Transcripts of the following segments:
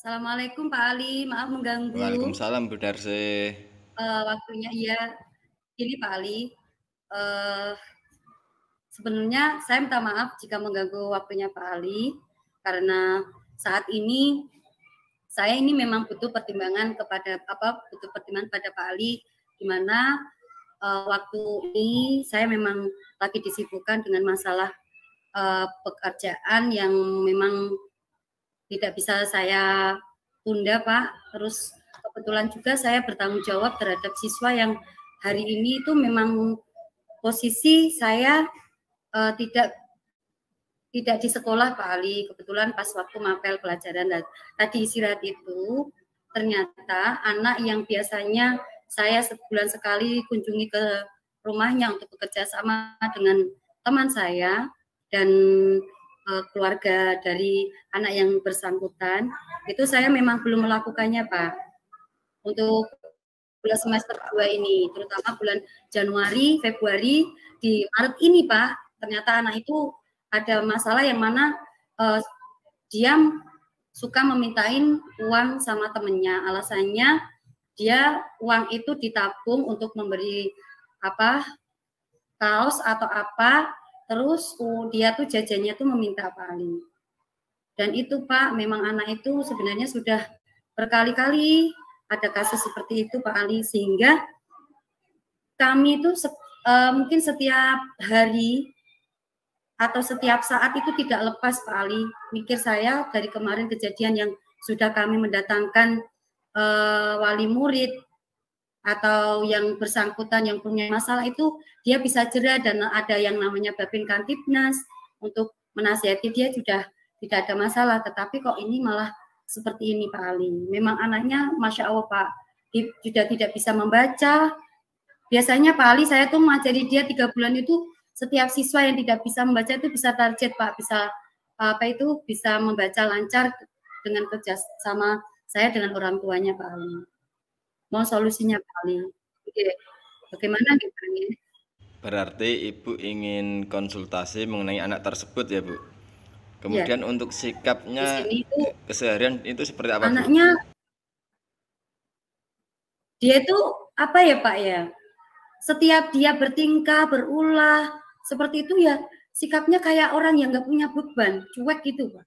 Assalamualaikum Pak Ali, maaf mengganggu. Waalaikumsalam Bu Darsi. Waktunya iya. Ini Pak Ali, sebenarnya saya minta maaf jika mengganggu waktunya Pak Ali, karena saat ini saya ini memang butuh pertimbangan pada Pak Ali, di mana waktu ini saya memang lagi disibukkan dengan masalah pekerjaan yang memang tidak bisa saya tunda Pak. Terus kebetulan juga saya bertanggung jawab terhadap siswa yang hari ini itu memang posisi saya tidak di sekolah Pak Ali. Kebetulan pas waktu mapel pelajaran tadi istirahat itu, ternyata anak yang biasanya saya sebulan sekali kunjungi ke rumahnya untuk bekerja sama dengan teman saya dan keluarga dari anak yang bersangkutan, itu saya memang belum melakukannya Pak. Untuk bulan semester 2 ini, terutama bulan Januari, Februari, di Maret ini Pak, ternyata anak itu ada masalah yang mana dia suka memintain uang sama temennya. Alasannya dia uang itu ditabung untuk memberi kaos atau apa, terus dia tuh jajannya tuh meminta Pak Ali. Dan itu Pak, memang anak itu sebenarnya sudah berkali-kali ada kasus seperti itu Pak Ali, sehingga kami itu mungkin setiap hari atau setiap saat itu tidak lepas Pak Ali. Mikir saya dari kemarin kejadian yang sudah kami mendatangkan wali murid atau yang bersangkutan yang punya masalah itu, dia bisa jera dan ada yang namanya Babin Kantipnas untuk menasihati dia sudah tidak ada masalah, tetapi kok ini malah seperti ini Pak Ali. Memang anaknya Masya Allah Pak, sudah tidak bisa membaca. Biasanya Pak Ali saya tuh mengajari dia 3 bulan itu, setiap siswa yang tidak bisa membaca itu bisa target Pak, bisa bisa membaca lancar dengan kerja sama saya dengan orang tuanya Pak Ali. Mau solusinya Pak Ali. Oke. Bagaimana gitu? Berarti Ibu ingin konsultasi mengenai anak tersebut ya Bu? Kemudian ya, untuk sikapnya itu, keseharian itu seperti apa anaknya, Bu? Dia itu apa ya Pak ya? Setiap dia bertingkah, berulah, seperti itu ya, sikapnya kayak orang yang nggak punya beban, cuek gitu Pak.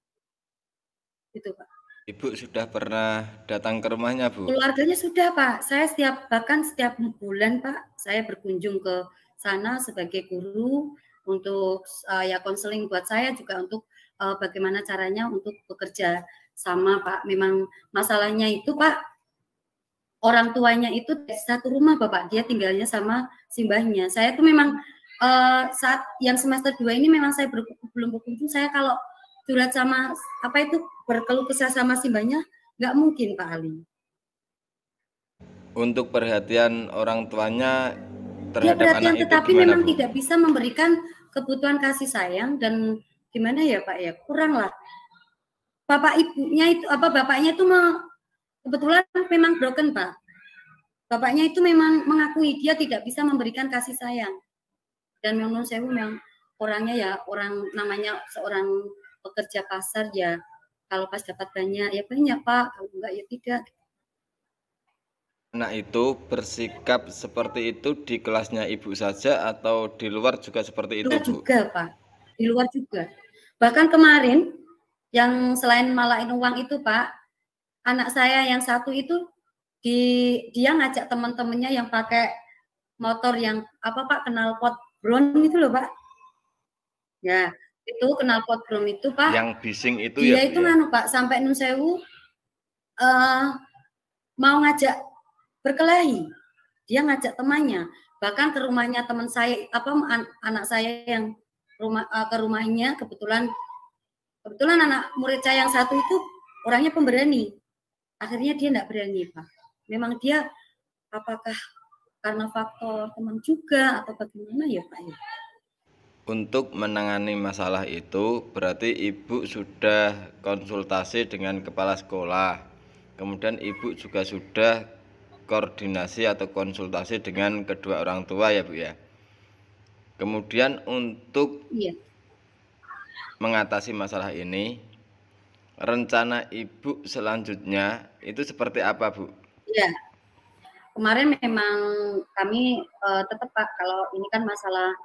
Gitu Pak. Ibu sudah pernah datang ke rumahnya Bu? Keluarganya sudah Pak, saya bahkan setiap bulan Pak, saya berkunjung ke sana sebagai guru untuk ya konseling buat saya juga untuk bagaimana caranya untuk bekerja sama Pak. Memang masalahnya itu Pak, orang tuanya itu di satu rumah Bapak, dia tinggalnya sama simbahnya. Saya tuh memang saat yang semester 2 ini memang saya belum berkunjung, saya kalau curhat sama berkeluh kesah sama simbahnya nggak mungkin Pak Ali. Untuk perhatian orang tuanya terhadap perhatian, anak tetapi itu memang Bu? Tidak bisa memberikan kebutuhan kasih sayang dan gimana ya Pak ya, kurang lah. Bapak ibunya itu bapaknya itu kebetulan memang broken Pak. Bapaknya itu memang mengakui dia tidak bisa memberikan kasih sayang. Dan menurut saya memang orangnya ya orang namanya seorang pekerja pasar ya, kalau pas dapat banyak ya banyak Pak, kalau enggak ya tidak. Anak itu bersikap seperti itu di kelasnya Ibu saja atau di luar juga seperti itu Bu? Juga Pak, di luar juga. Bahkan kemarin yang selain malain uang itu Pak, anak saya yang satu itu dia ngajak teman-temannya yang pakai motor yang Pak knalpot Brown itu loh Pak. Ya, itu knalpot Brown itu Pak. Yang bising itu dia ya, itu nganu Pak, sampai Nun Sewu mau ngajak berkelahi. Dia ngajak temannya, bahkan ke rumahnya teman saya, anak saya yang ke rumahnya, kebetulan anak murid saya yang satu itu orangnya pemberani. Akhirnya dia enggak berani, Pak. Memang dia apakah karena faktor teman juga atau bagaimana ya, Pak ya? Untuk menangani masalah itu berarti Ibu sudah konsultasi dengan kepala sekolah. Kemudian Ibu juga sudah koordinasi atau konsultasi dengan kedua orang tua ya Bu ya. Kemudian untuk mengatasi masalah ini, rencana Ibu selanjutnya itu seperti apa Bu? Iya. Kemarin memang kami tetap Pak, kalau ini kan masalah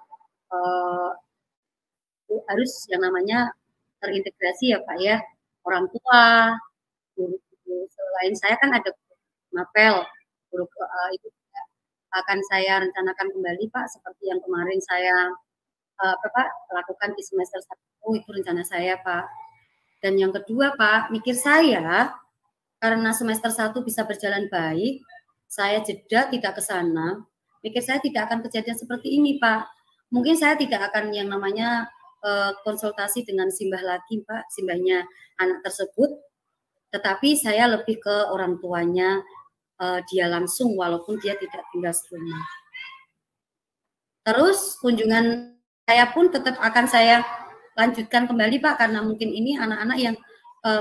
harus yang namanya terintegrasi ya Pak ya, orang tua, guru-guru. Selain saya kan ada mapel, guru itu juga akan saya rencanakan kembali Pak, seperti yang kemarin saya lakukan di semester 1, itu rencana saya Pak. Dan yang kedua Pak, mikir saya karena semester 1 bisa berjalan baik, saya jeda tidak ke sana, mikir saya tidak akan kejadian seperti ini Pak. Mungkin saya tidak akan yang namanya konsultasi dengan simbah lagi Pak, simbahnya anak tersebut, tetapi saya lebih ke orang tuanya dia langsung walaupun dia tidak tinggal serumah. Terus kunjungan saya pun tetap akan saya lanjutkan kembali Pak, karena mungkin ini anak-anak yang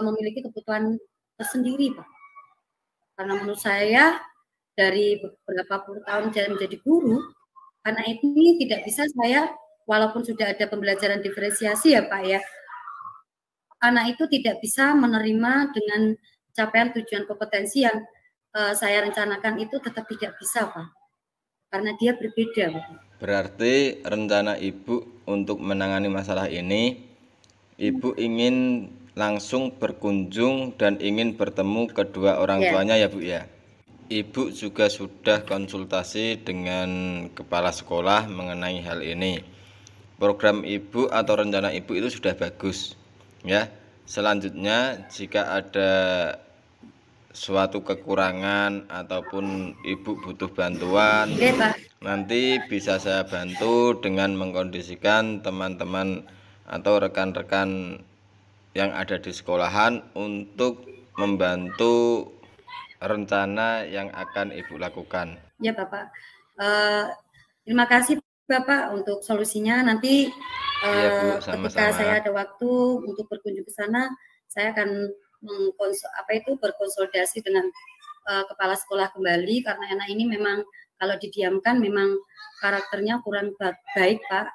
memiliki kebutuhan tersendiri Pak. Karena menurut saya dari beberapa puluh tahun saya menjadi guru, anak ini tidak bisa saya, walaupun sudah ada pembelajaran diferensiasi ya Pak ya, anak itu tidak bisa menerima dengan capaian tujuan kompetensi yang saya rencanakan itu tetap tidak bisa Pak, karena dia berbeda Pak. Berarti rencana Ibu untuk menangani masalah ini, Ibu ingin langsung berkunjung dan ingin bertemu kedua orang tuanya ya Bu ya. Ibu juga sudah konsultasi dengan kepala sekolah mengenai hal ini. Program Ibu atau rencana Ibu itu sudah bagus ya. Selanjutnya jika ada suatu kekurangan ataupun Ibu butuh bantuan, nanti bisa saya bantu dengan mengkondisikan teman-teman atau rekan-rekan yang ada di sekolahan untuk membantu rencana yang akan Ibu lakukan. Ya Bapak, terima kasih Bapak untuk solusinya. Nanti ya, Bu, ketika saya ada waktu untuk berkunjung ke sana, saya akan berkonsultasi dengan kepala sekolah kembali, karena anak ini memang kalau didiamkan memang karakternya kurang baik Pak.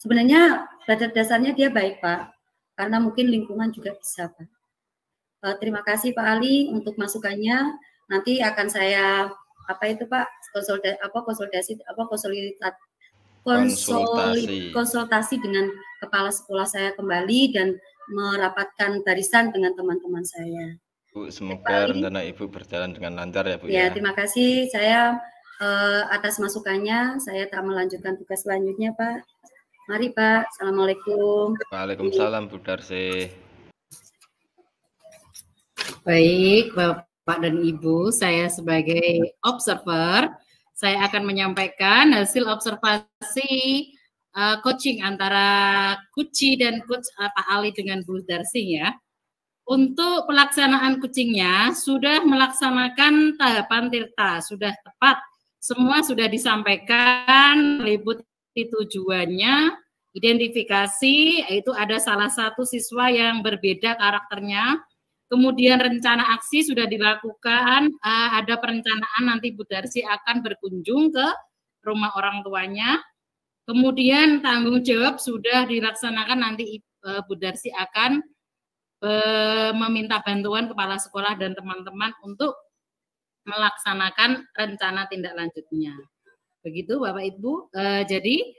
Sebenarnya pada dasarnya dia baik Pak, karena mungkin lingkungan juga bisa Pak. Terima kasih Pak Ali untuk masukannya. Nanti akan saya konsultasi dengan kepala sekolah saya kembali dan merapatkan barisan dengan teman-teman saya. Bu, semoga rencana Ibu berjalan dengan lancar ya Bu ya. Terima kasih. Saya atas masukannya, saya tak melanjutkan tugas selanjutnya Pak. Mari Pak. Assalamualaikum. Waalaikumsalam Bu Darsi. Baik Bapak dan Ibu, saya sebagai observer, saya akan menyampaikan hasil observasi coaching antara Kuci dan Coach Pak Ali dengan Bu Darsi ya. Untuk pelaksanaan coachingnya sudah melaksanakan tahapan tirta, sudah tepat. Semua sudah disampaikan, meliputi tujuannya, identifikasi, yaitu ada salah satu siswa yang berbeda karakternya. Kemudian rencana aksi sudah dilakukan, ada perencanaan nanti Bu Darsi akan berkunjung ke rumah orang tuanya. Kemudian tanggung jawab sudah dilaksanakan, nanti Bu Darsi akan meminta bantuan kepala sekolah dan teman-teman untuk melaksanakan rencana tindak lanjutnya. Begitu Bapak Ibu, jadi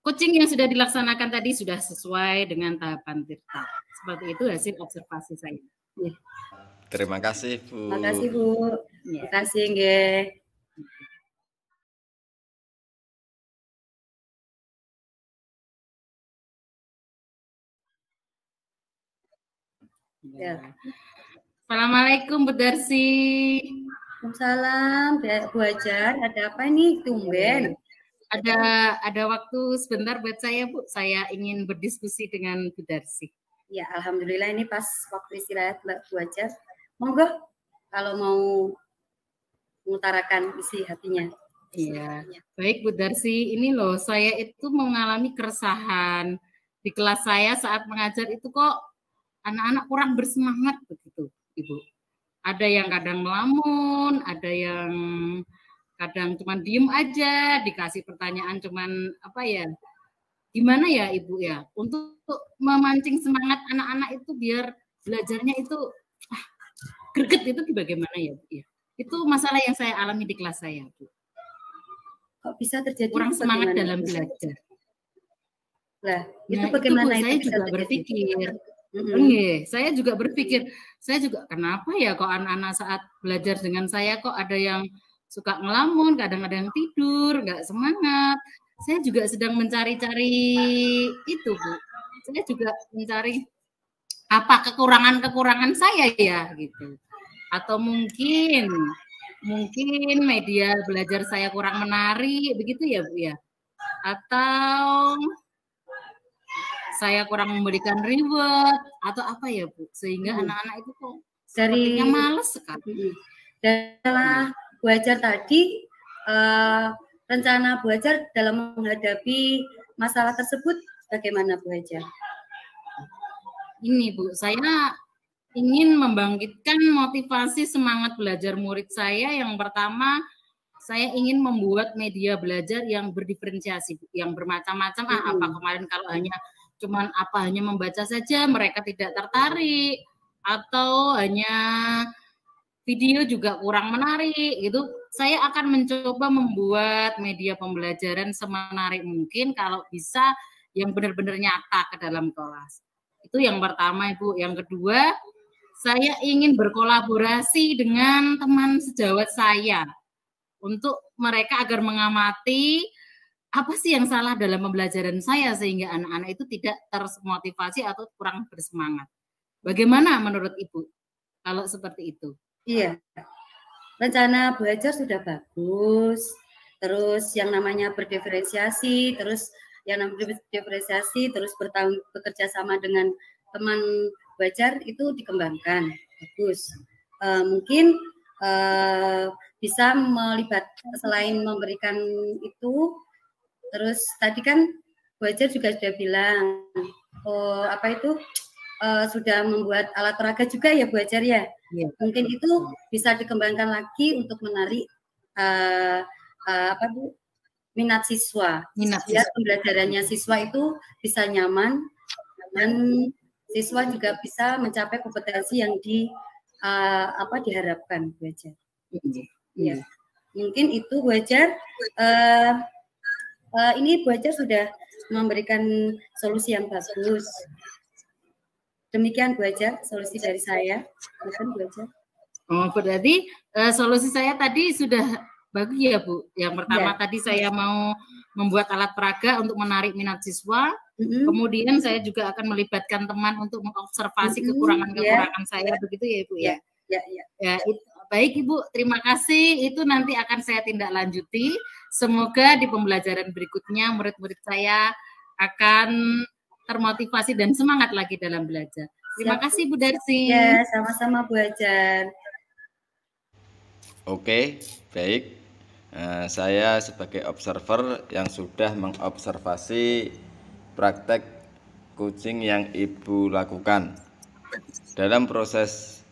coaching yang sudah dilaksanakan tadi sudah sesuai dengan tahapan tirta. Seperti itu hasil observasi saya. Ya. Terima kasih Bu. Terima kasih Bu. Terima kasih nggih. Ya. Assalamualaikum Bu Darsi. Waalaikumsalam Bu Hajar. Ada apa nih tumben? Ada waktu sebentar buat saya Bu. Saya ingin berdiskusi dengan Bu Darsi. Ya, alhamdulillah ini pas waktu istirahat Mbak Bu Hajar. Monggo kalau mau mengutarakan isi hatinya. Iya, baik Bu Darsi. Ini loh, saya itu mengalami keresahan di kelas saya saat mengajar itu kok anak-anak kurang bersemangat begitu, Ibu. Ada yang kadang melamun, ada yang kadang cuma diem aja, dikasih pertanyaan cuman apa ya? Gimana ya Ibu ya? Untuk memancing semangat anak-anak itu biar belajarnya itu greget itu bagaimana ya Bu ya? Itu masalah yang saya alami di kelas saya, Bu. Kok bisa terjadi kurang semangat dalam belajar? Lah, itu bagaimana itu, Bu, saya juga berpikir. Saya juga berpikir, saya juga kenapa ya kok anak-anak saat belajar dengan saya kok ada yang suka ngelamun, kadang ada yang tidur, nggak semangat. Saya juga sedang mencari-cari itu, Bu. Saya juga mencari apa kekurangan-kekurangan saya ya gitu. Atau mungkin media belajar saya kurang menarik, begitu ya Bu ya? Atau saya kurang memberikan reward atau apa ya Bu? Sehingga anak-anak itu kok sepertinya males sekali. Dan setelah Bu Hajar tadi, rencana Bu Hajar dalam menghadapi masalah tersebut bagaimana Bu Hajar? Ini Bu, saya ingin membangkitkan motivasi semangat belajar murid saya. Yang pertama, saya ingin membuat media belajar yang berdiferensiasi, yang bermacam-macam. Apa kemarin kalau hanya membaca saja, mereka tidak tertarik, atau hanya video juga kurang menarik, gitu. Saya akan mencoba membuat media pembelajaran semenarik mungkin, kalau bisa yang benar-benar nyata ke dalam kelas. Itu yang pertama, Ibu. Yang kedua, saya ingin berkolaborasi dengan teman sejawat saya untuk mereka agar mengamati apa sih yang salah dalam pembelajaran saya sehingga anak-anak itu tidak termotivasi atau kurang bersemangat. Bagaimana menurut Ibu kalau seperti itu? Iya, rencana Bu Hajar sudah bagus. Terus yang namanya berdiferensiasi, terus bekerja sama dengan teman Bu Hajar itu dikembangkan, bagus. Mungkin bisa melibatkan selain memberikan itu, terus tadi kan Bu Hajar juga sudah bilang, sudah membuat alat peraga juga ya Bu Hajar ya. Mungkin itu bisa dikembangkan lagi untuk menarik minat siswa. Biar pembelajarannya siswa itu bisa nyaman dan siswa juga bisa mencapai kompetensi yang diharapkan Bu Hajar. Ya. Mungkin itu Bu Hajar. Ini Bu Hajar sudah memberikan solusi yang bagus. Demikian Bu Hajar, solusi dari saya. Bukan Bu Hajar. Oh, berarti solusi saya tadi sudah bagus ya Bu. Yang pertama tadi saya mau membuat alat peraga untuk menarik minat siswa. Kemudian saya juga akan melibatkan teman untuk mengobservasi kekurangan-kekurangan saya, begitu ya Ibu ya. Ya, baik Ibu, terima kasih. Itu nanti akan saya tindak lanjuti. Semoga di pembelajaran berikutnya murid-murid saya akan termotivasi dan semangat lagi dalam belajar. Terima kasih Bu Darsi. Ya, sama-sama Bu Hajar. Oke, baik. Saya sebagai observer yang sudah mengobservasi praktek coaching yang Ibu lakukan. Dalam proses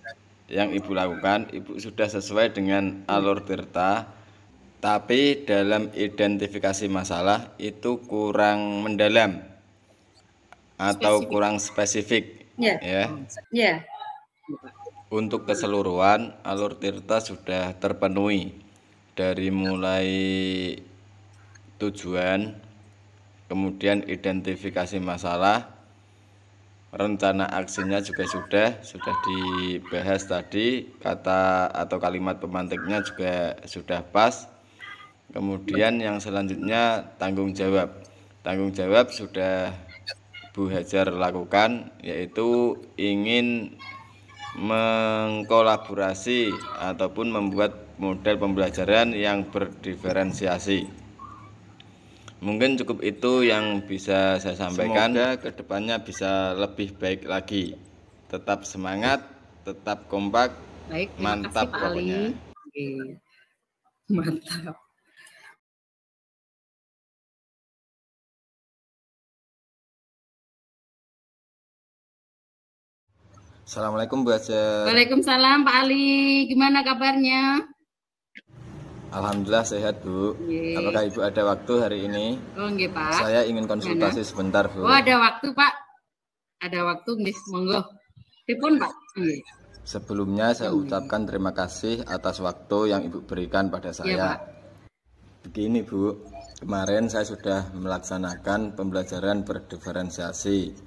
yang Ibu lakukan, Ibu sudah sesuai dengan alur tirta, tapi dalam identifikasi masalah itu kurang mendalam atau kurang spesifik. Ya. Untuk keseluruhan, alur tirta sudah terpenuhi dari mulai tujuan, kemudian identifikasi masalah, rencana aksinya juga sudah dibahas tadi, kata atau kalimat pemantiknya juga sudah pas. Kemudian yang selanjutnya tanggung jawab. Tanggung jawab sudah Bu Hajar lakukan, yaitu ingin mengkolaborasi ataupun membuat model pembelajaran yang berdiferensiasi. Mungkin cukup itu yang bisa saya sampaikan. Semoga kedepannya bisa lebih baik lagi. Tetap semangat, tetap kompak. Baik, mantap kasih, Pak pokoknya. Ali. Oke. Mantap. Assalamualaikum Bu Hajar. Waalaikumsalam Pak Ali. Gimana kabarnya? Alhamdulillah sehat Bu. Ye. Apakah Ibu ada waktu hari ini? Oh nggih Pak. Saya ingin konsultasi sebentar Bu. Oh ada waktu Pak. Ada waktu nggih, monggo. Pripun Pak? Nggih. Sebelumnya saya ucapkan terima kasih atas waktu yang Ibu berikan pada saya. Ya, Pak. Begini Bu, kemarin saya sudah melaksanakan pembelajaran berdiferensiasi.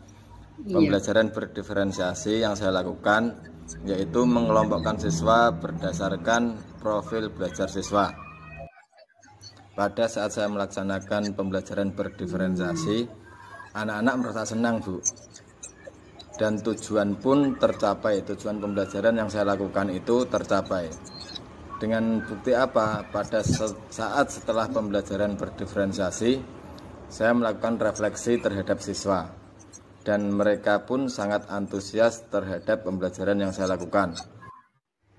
Pembelajaran berdiferensiasi yang saya lakukan yaitu mengelompokkan siswa berdasarkan profil belajar siswa. Pada saat saya melaksanakan pembelajaran berdiferensiasi, anak-anak merasa senang Bu. Dan tujuan pun tercapai, tujuan pembelajaran yang saya lakukan itu tercapai. Dengan bukti apa? Pada saat setelah pembelajaran berdiferensiasi, saya melakukan refleksi terhadap siswa. Dan mereka pun sangat antusias terhadap pembelajaran yang saya lakukan.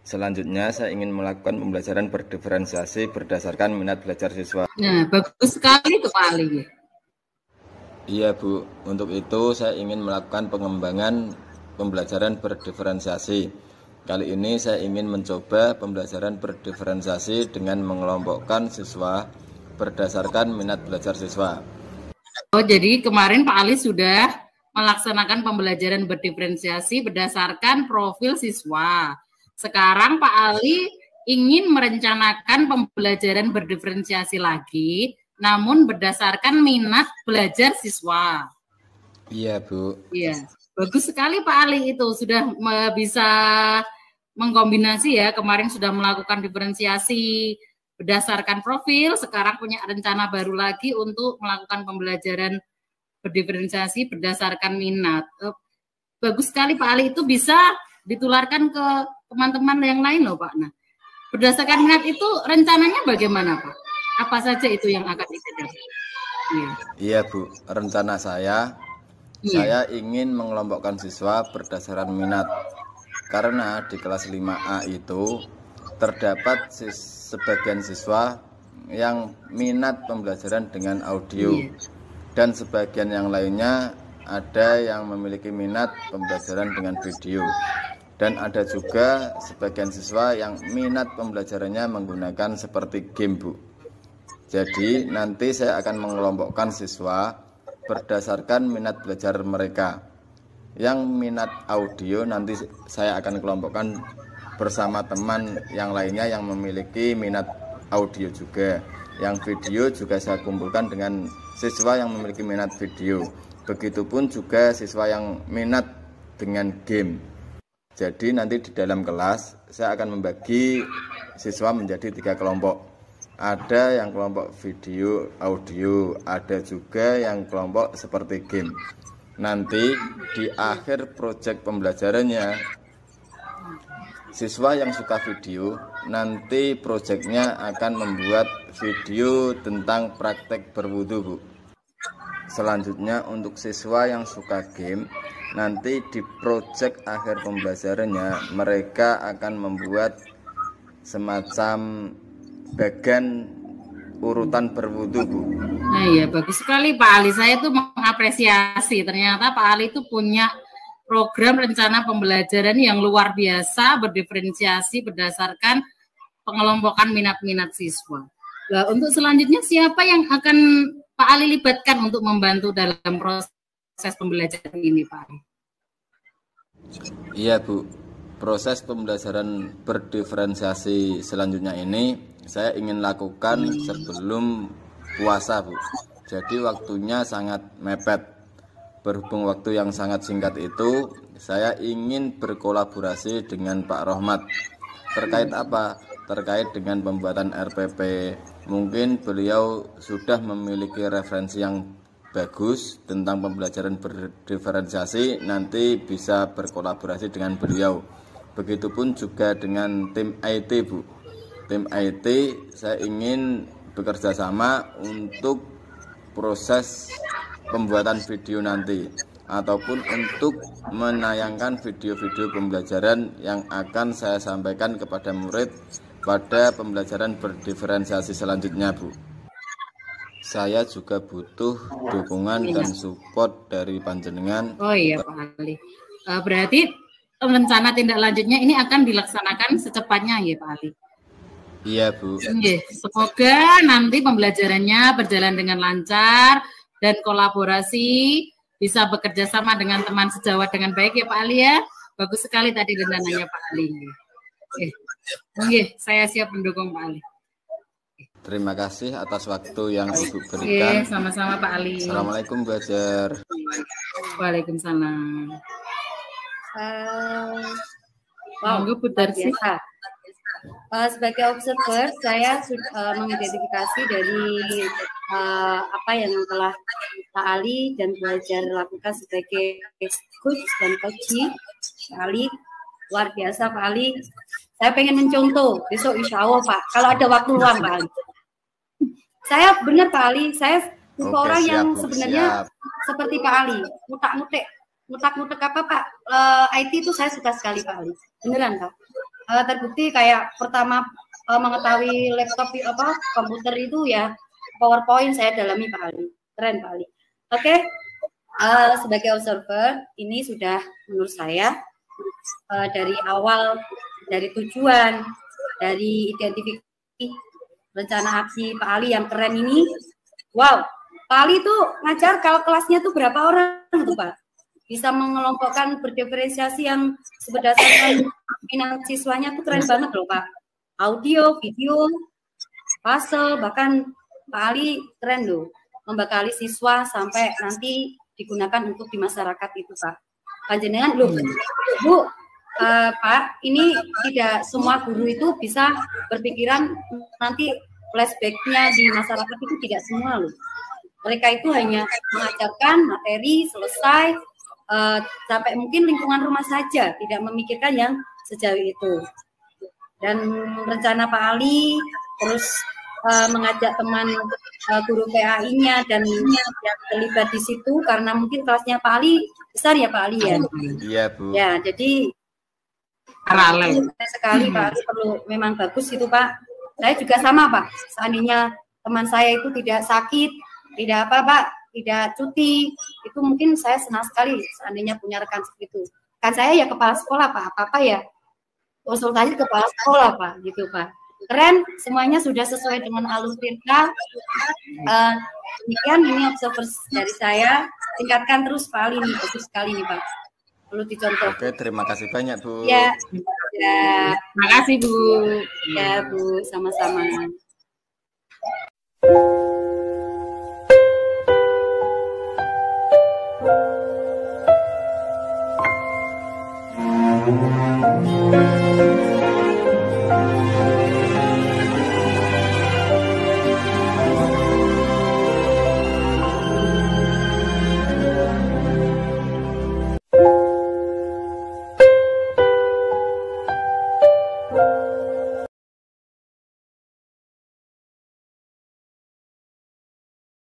Selanjutnya saya ingin melakukan pembelajaran berdiferensiasi berdasarkan minat belajar siswa. Nah, bagus sekali tuh Pak Ali. Iya Bu, untuk itu saya ingin melakukan pengembangan pembelajaran berdiferensiasi. Kali ini saya ingin mencoba pembelajaran berdiferensiasi dengan mengelompokkan siswa berdasarkan minat belajar siswa. Oh, jadi kemarin Pak Ali sudah melaksanakan pembelajaran berdiferensiasi berdasarkan profil siswa. Sekarang Pak Ali ingin merencanakan pembelajaran berdiferensiasi lagi, namun berdasarkan minat belajar siswa. Iya Bu. Iya, bagus sekali Pak Ali itu sudah bisa mengkombinasi ya. Kemarin sudah melakukan diferensiasi berdasarkan profil, sekarang punya rencana baru lagi untuk melakukan pembelajaran berdiferensiasi berdasarkan minat. Bagus sekali Pak Ali, itu bisa ditularkan ke teman-teman yang lain loh Pak. Nah, berdasarkan minat itu rencananya bagaimana Pak? Apa saja itu yang akan dikerjakan? Iya Bu, rencana saya ingin mengelompokkan siswa berdasarkan minat. Karena di kelas 5A itu terdapat sebagian siswa yang minat pembelajaran dengan audio. Dan sebagian yang lainnya ada yang memiliki minat pembelajaran dengan video. Dan ada juga sebagian siswa yang minat pembelajarannya menggunakan seperti game Bu. Jadi nanti saya akan mengelompokkan siswa berdasarkan minat belajar mereka. Yang minat audio nanti saya akan kelompokkan bersama teman yang lainnya yang memiliki minat audio juga. Yang video juga saya kumpulkan dengan siswa yang memiliki minat video. Begitupun juga siswa yang minat dengan game. Jadi nanti di dalam kelas saya akan membagi siswa menjadi 3 kelompok. Ada yang kelompok video, audio, ada juga yang kelompok seperti game. Nanti di akhir proyek pembelajarannya, siswa yang suka video nanti proyeknya akan membuat video tentang praktek berwudu Bu. Selanjutnya untuk siswa yang suka game, nanti di proyek akhir pembelajarannya mereka akan membuat semacam bagan urutan berwudu Bu. Nah iya, bagus sekali Pak Ali. Saya tuh mengapresiasi ternyata Pak Ali itu punya program rencana pembelajaran yang luar biasa berdiferensiasi berdasarkan pengelompokan minat-minat siswa. Nah, untuk selanjutnya siapa yang akan Pak Ali libatkan untuk membantu dalam proses pembelajaran ini Pak Ali? Iya Bu, proses pembelajaran berdiferensiasi selanjutnya ini saya ingin lakukan sebelum puasa Bu. Jadi waktunya sangat mepet. Berhubung waktu yang sangat singkat itu, saya ingin berkolaborasi dengan Pak Rohmat. Terkait apa? Terkait dengan pembuatan RPP. Mungkin beliau sudah memiliki referensi yang bagus tentang pembelajaran berdiferensiasi, nanti bisa berkolaborasi dengan beliau. Begitupun juga dengan tim IT, Bu. Tim IT saya ingin bekerja sama untuk proses pembuatan video nanti ataupun untuk menayangkan video-video pembelajaran yang akan saya sampaikan kepada murid pada pembelajaran berdiferensiasi selanjutnya, Bu. Saya juga butuh dukungan dan support dari panjenengan. Oh iya Pak Ali. Berarti rencana tindak lanjutnya ini akan dilaksanakan secepatnya ya Pak Ali? Iya Bu. Semoga nanti pembelajarannya berjalan dengan lancar dan kolaborasi, bisa bekerja sama dengan teman sejawat dengan baik ya Pak Ali ya. Bagus sekali tadi rencananya Pak Ali. Saya siap mendukung Pak Ali. Terima kasih atas waktu yang Ibu berikan. Sama-sama Pak Ali. Assalamualaikum Bu Hajar. Waalaikumsalam. Wow, biasa. Sebagai observer, saya sudah mengidentifikasi dari apa yang telah Pak Ali dan Bu Hajar lakukan sebagai coach dan coaching. Pak Ali, luar biasa Pak Ali. Saya pengen mencontoh besok insya Allah Pak, kalau ada waktu luang Pak Ali. Saya benar Pak Ali, saya tipe orang yang sebenarnya seperti Pak Ali, ngutak-ngutek apa Pak, IT itu saya suka sekali Pak Ali, beneran Pak. Terbukti kayak pertama mengetahui laptop komputer itu ya PowerPoint saya dalami Pak Ali, keren Pak Ali. Oke, sebagai observer ini sudah menurut saya dari awal, dari tujuan, dari identifikasi rencana aksi Pak Ali yang keren ini. Wow, Pak Ali tuh ngajar kalau kelasnya tuh berapa orang tuh Pak? Bisa mengelompokkan berdiferensiasi yang berdasarkan minat siswanya tuh keren banget loh Pak. Audio, video, puzzle, bahkan Pak Ali keren loh. Membekali siswa sampai nanti digunakan untuk di masyarakat itu Pak. Panjenengan loh, Bu, Pak, ini tidak semua guru itu bisa berpikiran nanti flashback-nya di masyarakat itu tidak semua loh. Mereka itu hanya mengajarkan materi selesai sampai mungkin lingkungan rumah saja, tidak memikirkan yang sejauh itu. Dan rencana Pak Ali terus mengajak teman guru PAI-nya dan yang terlibat di situ karena mungkin kelasnya Pak Ali besar ya Pak Ali ya. Iya Bu. Ya, jadi paralel sekali Pak Ali perlu memang bagus itu Pak. Saya juga sama Pak. Seandainya teman saya itu tidak sakit, tidak apa Pak, tidak cuti, itu mungkin saya senang sekali seandainya punya rekan seperti itu. Kan saya ya kepala sekolah Pak, apa-apa ya konsultasi kepala sekolah Pak, gitu Pak. Keren, semuanya sudah sesuai dengan alur perintah. Demikian ini observer dari saya. Tingkatkan terus Pak Ali nih, bagus sekali nih Pak. Perlu dicontoh. Oke, terima kasih banyak Bu. Ya, ya. Terima kasih Bu. Ya Bu, sama-sama.